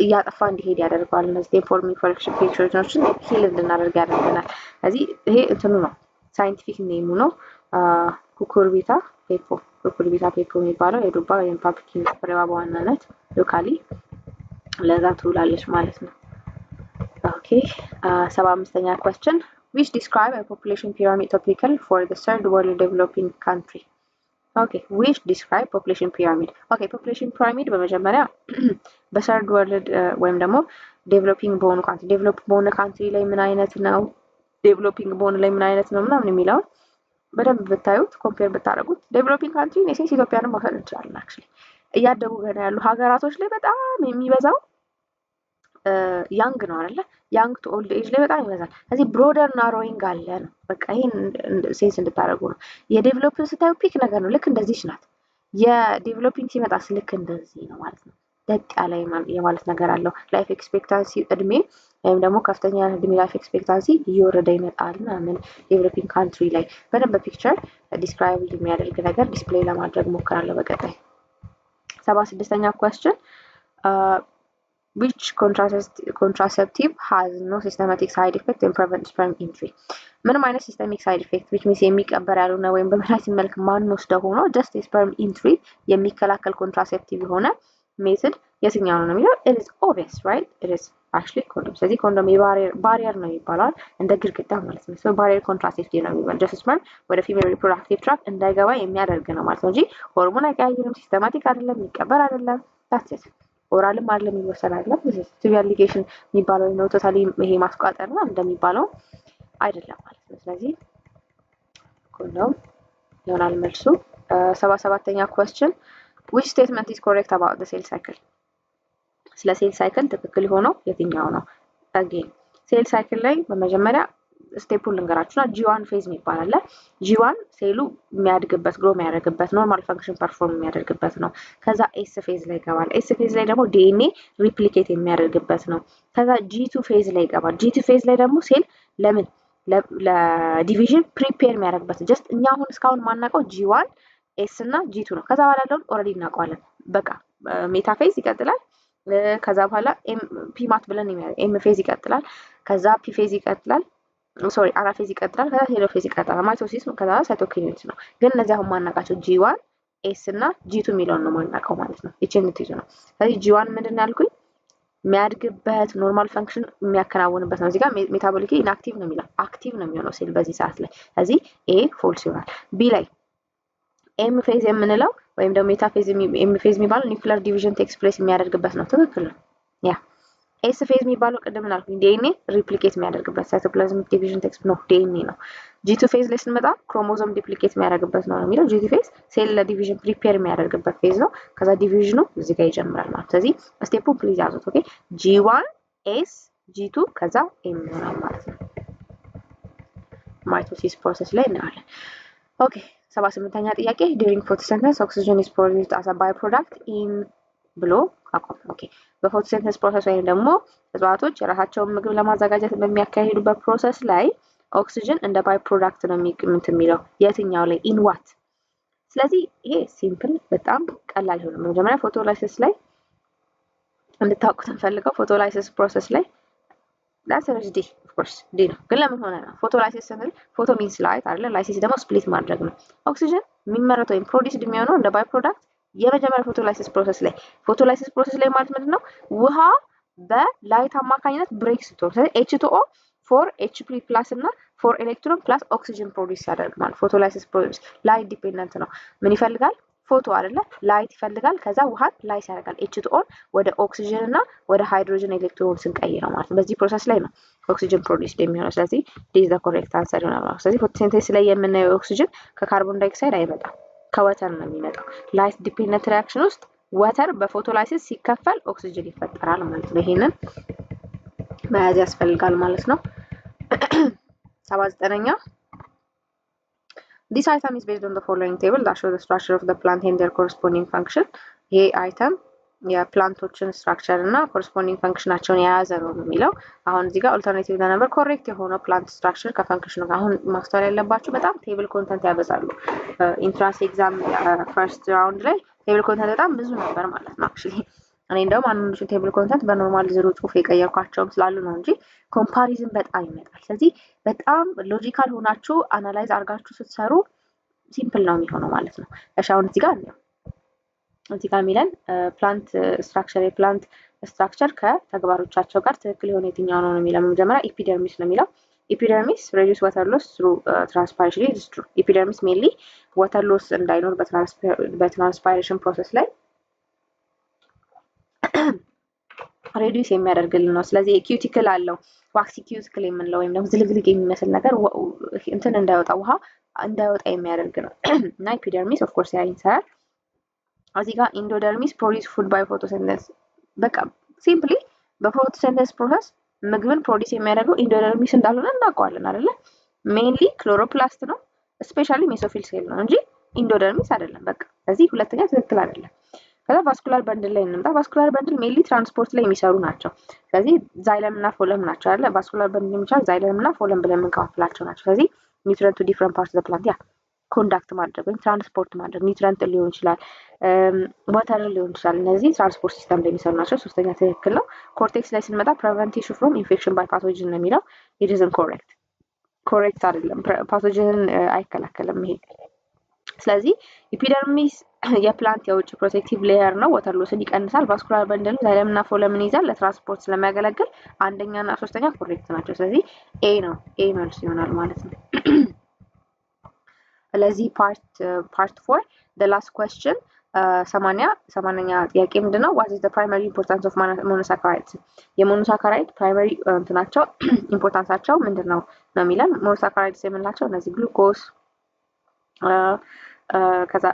እያጠፋ እንዲሄድ ያደርጋል። እነዚህ ቴፕወርም ኢንፌክሽን ፔሽንቶችን ሂል እንድናደርግ ያደርገናል። ስለዚህ ይሄ እንትኑ ነው ሳይንቲፊክ ኔሙ ነው ኩርኩቢታ ፔፖ የሚባለው የዱባ ወይም ፓምፕኪን ፍሬዋ በዋናነት ሎካሊ ለዛ ትውላለች ማለት ነው። ኦኬ 75ኛ question which describe a population pyramid typical for the third world developing country. Okay which describe population pyramid. Okay population pyramid በመጀመሪያ በthird world ወይም ደግሞ developing በሆኑ country develop በሆነ country ላይ ምን አይነት ነው developing በሆነ ላይ ምን አይነት ነው ምናምን የሚለው በደንብ ብታዩት ኮምፔር ብታደርጉት developing country ኔሴንስ ኢትዮጵያንም መውሰድ እንችላለን። actually እያደጉ ገና ያሉ ሀገራቶች ላይ በጣም የሚበዛው ያንግ ነው አይደለ? ያንግ ቱ ኦልድ ኤጅ ላይ በጣም ይበዛል። ስለዚህ ብሮደር ናሮዊንግ አለ ነው። በቃ ይሄን ሴንስ እንድታደርጉ ነው። የዴቨሎፒንግ ስታዩ ፒክ ነገር ነው። ልክ እንደዚህ ናት። የዴቨሎፒንግ ሲመጣስ ልክ እንደዚህ ነው ማለት ነው። ደቅ ያለ የማለት ነገር አለው። ላይፍ ኤክስፔክታንሲ እድሜ ወይም ደግሞ ከፍተኛ እድሜ ላይፍ ኤክስፔክታንሲ እየወረደ ይመጣል ምናምን ዴቨሎፒንግ ካንትሪ ላይ በደንብ ፒክቸር ዲስክራይብ የሚያደርግ ነገር ዲስፕሌይ ለማድረግ ሞክራለሁ በቀጣይ። 76ኛ question which contraceptive has no systematic side effect and prevent sperm entry. ምንም አይነት ሲስተሚክ ሳይድ ኢፌክት which means የሚቀበር ያልሆነ ወይም በመድኃኒት መልክ ማንወስደው ሆኖ just sperm entry የሚከላከል ኮንትራሴፕቲቭ የሆነ ሜትድ የትኛው ነው የሚለው it is obvious right it is actually condom ስለዚህ ኮንዶም ባሪየር ነው ይባላል እንደ ግድግዳ ማለት ነው so ባሪየር ኮንትራሴፕቲቭ ነው የሚባል just sperm ወደ ፊሜል ሪፕሮዳክቲቭ ትራክት እንዳይገባ የሚያደርግ ነው ማለት ነው እንጂ ሆርሞን አይቀያይርም ሲስተማቲክ አይደለም የሚቀበር አይደለም that's it ኦራልም አይደለም የሚወሰድ አይደለም ቲቢያል ሊጌሽን የሚባለው ነው ቶታሊ ይሄ ማስቋጠር ነው እንደሚባለው አይደለም ማለት ነው ስለዚህ ኮንዶም ይሆናል መልሱ 77ኛ question which statement is correct about the cell cycle ስለ ሴል ሳይክል ትክክል ሆነው የትኛው ነው again ሴል ሳይክል ላይ በመጀመሪያ ስቴፑን ልንገራችሁና G1 ፌዝ የሚባል አለ G1 ሴሉ የሚያድግበት ግሮ የሚያደርግበት ኖርማል ፈንክሽን ፐርፎርም የሚያደርግበት ነው ከዛ ኤስ ፌዝ ላይ ይገባል ኤስ ፌዝ ላይ ደግሞ ዲኤንኤ ሪፕሊኬት የሚያደርግበት ነው ከዛ G2 ፌዝ ላይ ይገባል G2 ፌዝ ላይ ደግሞ ሴል ለምን ለዲቪዥን ፕሪፔር የሚያደርግበት ጀስት እኛ አሁን እስካሁን ማናውቀው G1 ኤስ እና G2 ነው ከዛ በኋላ ያለውን ኦሬዲ እናውቀዋለን በቃ ሜታ ፌዝ ይቀጥላል ከዛ በኋላ ፒ ማት ብለን ኤም ፌዝ ይቀጥላል ከዛ ፒ ፌዝ ይቀጥላል ሶሪ አናፌዝ ይቀጥላል ከዛ ቴሎፌዝ ይቀጥላል ማይቶሲስ ከዛ ሳይቶኪኔሲስ ነው ግን እነዚህ አሁን ማናውቃቸው G1 ኤስ እና G2 የሚለውን ነው ማናውቀው ማለት ነው እቺን ትይዙ ነው ስለዚህ G1 ምንድን ያልኩኝ የሚያድግበት ኖርማል ፈንክሽን የሚያከናውንበት ነው እዚህ ጋር ሜታቦሊክ ኢንአክቲቭ ነው የሚለው አክቲቭ ነው የሚሆነው ሴል በዚህ ሰዓት ላይ ስለዚህ ኤ ፎልስ ይሆናል ቢ ላይ ኤም ፌዝ የምንለው ወይም ደግሞ ሜታ ፌዝ ኤም ፌዝ የሚባለው ኒውክሊየር ዲቪዥን ቴክስ ፕሌስ የሚያደርግበት ነው ትክክል ነው ያ ኤስ ፌዝ የሚባለው ቅድም እናልኩኝ ዲኤንኤ ሪፕሊኬት የሚያደርግበት ሳይቶፕላዝሚክ ዲቪዥን ቴክስ ነው ዲኤንኤ ነው G2 ፌዝ ላይ ስንመጣ ክሮሞዞም ዲፕሊኬት የሚያደርግበት ነው የሚለው G2 ፌዝ ሴል ለዲቪዥን ፕሪፔር የሚያደርግበት ፌዝ ነው ከዛ ዲቪዥኑ እዚህ ጋር ይጀምራል ማለት ስለዚህ ስቴፑን ፕሊዝ ያዙት ኦኬ G1 ኤስ G2 ከዛ ኤም ይሆናል ማለት ነው ማይቶሲስ ፕሮሰስ ላይ እናያለን ኦኬ 78ኛ ጥያቄ during photosynthesis oxygen is produced as a byproduct in ብሎ አቆም ኦኬ በፎቶሲንተሲስ ፕሮሰስ ወይም ደግሞ እጽዋቶች የራሳቸውን ምግብ ለማዘጋጀት በሚያካሂዱበት ፕሮሰስ ላይ ኦክሲጅን እንደ ባይ ፕሮዳክት ነው የሚለው የትኛው ላይ ኢን ዋት ስለዚህ ይሄ ሲምፕል በጣም ቀላል ይሆናል መጀመሪያ ፎቶላይሲስ ላይ እንድታውቁት እንፈልገው ፎቶላይሲስ ፕሮሰስ ላይ that's D of course D ነው ግን ለምን ሆነ ነው ፎቶላይሲስ ስንል ፎቶ ሚንስ ላይት አይደለ ላይሲስ ደግሞ ስፕሊት ማድረግ ነው ኦክሲጅን የሚመረተው ወይም ፕሮዲዩስድ የሚሆነው እንደ ባይ ፕሮዳክት የመጀመሪያ ፎቶላይሲስ ፕሮሰስ ላይ ማለት ምንድነው ውሃ በላይት አማካኝነት ብሬክ ስትሆን ስለዚህ H2O 4 H+ እና 4 ኤሌክትሮን ፕላስ ኦክሲጅን ፕሮዲዩስ ያደርግ ማለት ፎቶላይሲስ ፕሮሰስ ላይት ዲፔንደንት ነው ምን ይፈልጋል ፎቶ አይደለ ላይት ይፈልጋል ከዛ ውሃን ላይት ያደርጋል H2O ወደ ኦክሲጅን እና ወደ ሃይድሮጅን ኤሌክትሮን ስንቀይረው ማለት ነው በዚህ ፕሮሰስ ላይ ነው ኦክሲጅን ፕሮዲዩስ የሚሆነው ስለዚህ this is the correct answer ይሆናል ማለት ስለዚህ ፎቶሲንተሲስ ላይ የምናየው ኦክሲጅን ከካርቦን ዳይኦክሳይድ አይመጣም ከወተር ነው የሚመጣው ላይት ዲፔንደንት ሪአክሽን ውስጥ ወተር በፎቶላይሲስ ሲከፈል ኦክሲጅን ይፈጠራል ማለት ነው ይሄንን መያዝ ያስፈልጋል ማለት ነው 79ኛ This item is based on the following table that shows the structure of the plant and their corresponding function. ይሄ አይተም የፕላንቶችን ስትራክቸር እና ኮረስፖንዲንግ ፈንክሽናቸውን የያዘ ነው የሚለው አሁን እዚህ ጋር ኦልተርኔቲቭ ነበር ኮሬክት የሆነው ፕላንት ስትራክቸር ከፈንክሽኑ ጋር አሁን ማስተዋል ያለባችሁ በጣም ቴብል ኮንተንት ያበዛሉ ኢንትራንስ ኤግዛም ፈርስት ራውንድ ላይ ቴብል ኮንተንት በጣም ብዙ ነበር ማለት ነው አክቹሊ እኔ እንደውም አንዱን ቴብል ኮንተንት በኖርማል ዜሮ ጽሁፍ የቀየርኳቸውም ስላሉ ነው እንጂ ኮምፓሪዝን በጣም ይመጣል ስለዚህ በጣም ሎጂካል ሆናችሁ አናላይዝ አድርጋችሁ ስትሰሩ ሲምፕል ነው የሚሆነው ማለት ነው እሺ አሁን እዚህ ጋር ሚለን ፕላንት ስትራክቸር የፕላንት ስትራክቸር ከተግባሮቻቸው ጋር ትክክል የሆነ የትኛው ነው የሚለው መጀመሪያ ኤፒደርሚስ ነው የሚለው ኤፒደርሚስ reduce water loss through transpiration is true ኤፒደርሚስ mainly water loss እንዳይኖር በትራንስፓይሬሽን ፕሮሰስ ላይ ሬዲዩስ የሚያደርግልን ነው ስለዚህ ኪዩቲክል አለው ዋክሲ ኪዩቲክል የምንለው ወይም ደግሞ ዝልግልግ የሚመስል ነገር እንትን እንዳይወጣ ውሃ እንዳይወጣ የሚያደርግ ነው እና ኤፒደርሚስ ኦፍ ኮርስ ያይንሳል እዚህ ጋር ኢንዶደርሚስ ፕሮዲዩስ ፉድ ባይ ፎቶሲንተሲስ በቃ ሲምፕሊ በፎቶሲንተሲስ ፕሮሰስ ምግብን ፕሮዲዩስ የሚያደርገው ኢንዶደርሚስ እንዳልሆነ እናውቀዋለን አይደለ ሜንሊ ክሎሮፕላስት ነው ስፔሻሊ ሜሶፊል ሴል ነው እንጂ ኢንዶደርሚስ አይደለም በቃ ስለዚህ ሁለተኛ ትክክል አይደለም ከዛ ቫስኩላር በንድል ላይ እንምጣ ቫስኩላር በንድል ሜንሊ ትራንስፖርት ላይ የሚሰሩ ናቸው ስለዚህ ዛይለም እና ፎለም ናቸው አይደለ ቫስኩላር በንድል የሚቻል ዛይለም እና ፎለም ብለን የምንከፋፍላቸው ናቸው ስለዚህ ኒውትረንት ቱ ዲፍረንት ፓርትስ ኦፍ ዘ ፕላንት ያ ኮንዳክት ማድረግ ወይም ትራንስፖርት ማድረግ ኒውትረንት ሊሆን ይችላል ዋተር ሊሆን ይችላል እነዚህ ትራንስፖርት ሲስተም ላይ የሚሰሩ ናቸው ሶስተኛ ትክክል ነው ኮርቴክስ ላይ ስንመጣ ፕሪቨንቲሽን ፍሮም ኢንፌክሽን ባይ ፓቶጅን ነው የሚለው it isn't correct ኮሬክት አይደለም። ፓቶጅንን አይከላከልም ይሄ። ስለዚህ ኢፒደርሚስ የፕላንት የውጭ ፕሮቴክቲቭ ሌየር ነው። ወተር ሎስን ይቀንሳል። ቫስኩላር በንደል ዛይለም እና ፎለምን ይዛል። ለትራንስፖርት ስለሚያገለግል አንደኛ እና ሶስተኛ ኮሬክት ናቸው። ስለዚህ ኤ ነው። ኤ መልስ ይሆናል ማለት ነው። ስለዚህ ፓርት 4 the last question 80ኛ ጥያቄ ምንድነው? what is the primary importance of monosaccharides? የሞኖሳካራይድ ፕራይመሪ እንትናቸው ኢምፖርታንሳቸው ምንድነው ነው የሚለን። ሞኖሳካራይድስ የምንላቸው እነዚህ ግሉኮስ ከዛ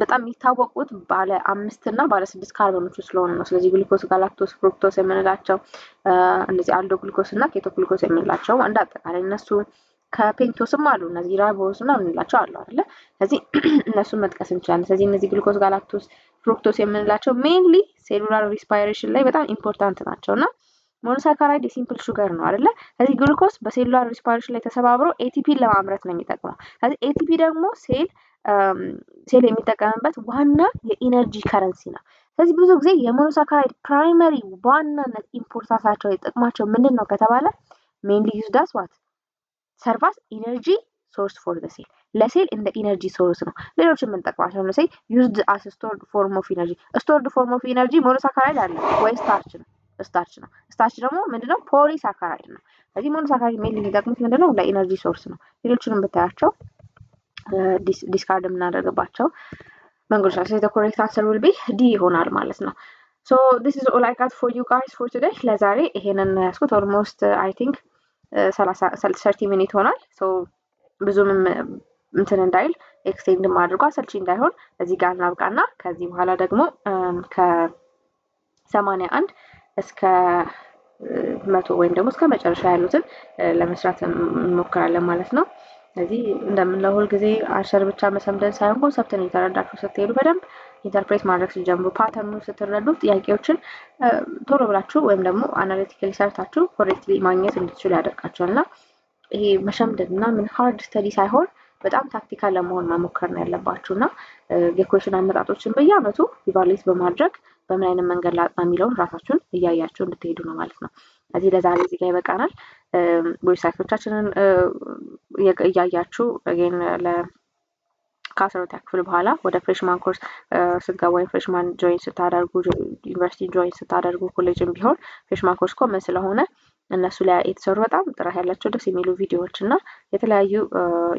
በጣም የሚታወቁት ባለ 5 እና ባለ 6 ካርቦኖች ስለሆኑ ነው። ስለዚህ ግሉኮስ፣ ጋላክቶስ፣ ፍሩክቶስ የምንላቸው እነዚህ አልዶ ግሉኮስ እና ኬቶ ግሉኮስ የምንላቸው አንድ አጠቃላይ እነሱ ከፔንቶስም አሉ እነዚህ ራይቦዝ እና ምንላቸው አሉ አይደለ? ስለዚህ እነሱን መጥቀስ እንችላለን። ስለዚህ እነዚህ ግሉኮስ፣ ጋላክቶስ፣ ፍሩክቶስ የምንላቸው ሜንሊ ሴሉላር ሪስፓይሬሽን ላይ በጣም ኢምፖርታንት ናቸውና ሞኖሳካራይድ የሲምፕል ሹገር ነው አይደለ? ስለዚህ ግሉኮስ በሴሉላር ሪስፓይሬሽን ላይ ተሰባብሮ ኤቲፒን ለማምረት ነው የሚጠቅመው። ስለዚህ ኤቲፒ ደግሞ ሴል የሚጠቀምበት ዋና የኢነርጂ ከረንሲ ነው። ስለዚህ ብዙ ጊዜ የሞኖሳካራይድ ፕራይመሪ ዋናነት ኢምፖርታንሳቸው የጥቅማቸው ምንድን ነው ከተባለ ሜንሊ ዩዝድ አስ ዋት ሰርቫስ ኢነርጂ ሶርስ ፎር ዘ ሴል ለሴል እንደ ኢነርጂ ሶርስ ነው። ሌሎች የምንጠቅማቸው ነው ሴል ዩዝድ አስ ስቶርድ ፎርም ኦፍ ኢነርጂ። ስቶርድ ፎርም ኦፍ ኢነርጂ ሞኖሳካራይድ አለ ወይ ስታርች ነው። ስታርች ደግሞ ምንድነው? ፖሊሳካራይድ ነው። ስለዚህ ሞኖሳካራይድ ሜንሊ የሚጠቅሙት ምንድነው? ለኢነርጂ ሶርስ ነው። ሌሎችንም ብታያቸው ዲስካርድ የምናደርግባቸው መንገዶች ናቸው። the correct answer will be D ይሆናል ማለት ነው። so this is all I got for you guys for today። ለዛሬ ይሄንን ያስኩት almost I think 30 ሚኒት ሆኗል። so ብዙም እንትን እንዳይል ኤክስቴንድ አድርጎ አሰልቺ እንዳይሆን እዚህ ጋር እናብቃና ከዚህ በኋላ ደግሞ ከ81 እስከ 100 ወይም ደግሞ እስከ መጨረሻ ያሉትን ለመስራት እንሞክራለን ማለት ነው። ስለዚህ እንደምንለው ሁል ጊዜ አንሰር ብቻ መሰምደን ሳይሆን ኮንሰፕትን እየተረዳችሁ ስትሄዱ በደንብ ኢንተርፕሬት ማድረግ ሲጀምሩ ፓተርኑን ስትረዱ ጥያቄዎችን ቶሎ ብላችሁ ወይም ደግሞ አናሊቲካሊ ሰርታችሁ ኮሬክትሊ ማግኘት እንድትችሉ ያደርጋችኋልና ይሄ መሸምደድና ምን ሃርድ ስተዲ ሳይሆን በጣም ታክቲካል ለመሆን መሞከር ነው ያለባችሁና የኩዌሽን አመጣጦችን በየአመቱ ኢቫሉዌት በማድረግ በምን አይነት መንገድ ላጥና የሚለውን ራሳችሁን እያያችሁ እንድትሄዱ ነው ማለት ነው። ስለዚህ ለዛሬ እዚህ ጋር ይበቃናል። ዌብሳይቶቻችንን እያያችሁ again ከ12ኛ ክፍል በኋላ ወደ ፍሬሽማን ኮርስ ስትገቡ ወይም ፍሬሽማን ጆይን ስታደርጉ ዩኒቨርሲቲ ጆይን ስታደርጉ ኮሌጅም ቢሆን ፍሬሽማን ኮርስ ኮመን ስለሆነ እነሱ ላይ የተሰሩ በጣም ጥራት ያላቸው ደስ የሚሉ ቪዲዮዎች እና የተለያዩ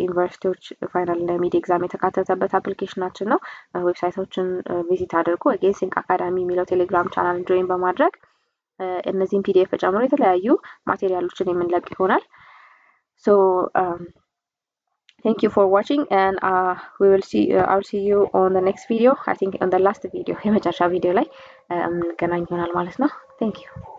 ዩኒቨርሲቲዎች ፋይናል እና ሚድ ኤግዛም የተካተተበት አፕሊኬሽናችን ነው። ዌብሳይቶችን ቪዚት አድርጉ። again ሲንክ አካዳሚ የሚለው ቴሌግራም ቻናል ጆይን በማድረግ እነዚህን ፒዲኤፍ ጨምሮ የተለያዩ ማቴሪያሎችን የምንለቅ ይሆናል። so thank you for watching and I'll see you on the next video. I think on the last video የመጨረሻ ቪዲዮ ላይ እንገናኝ ይሆናል ማለት ነው። thank you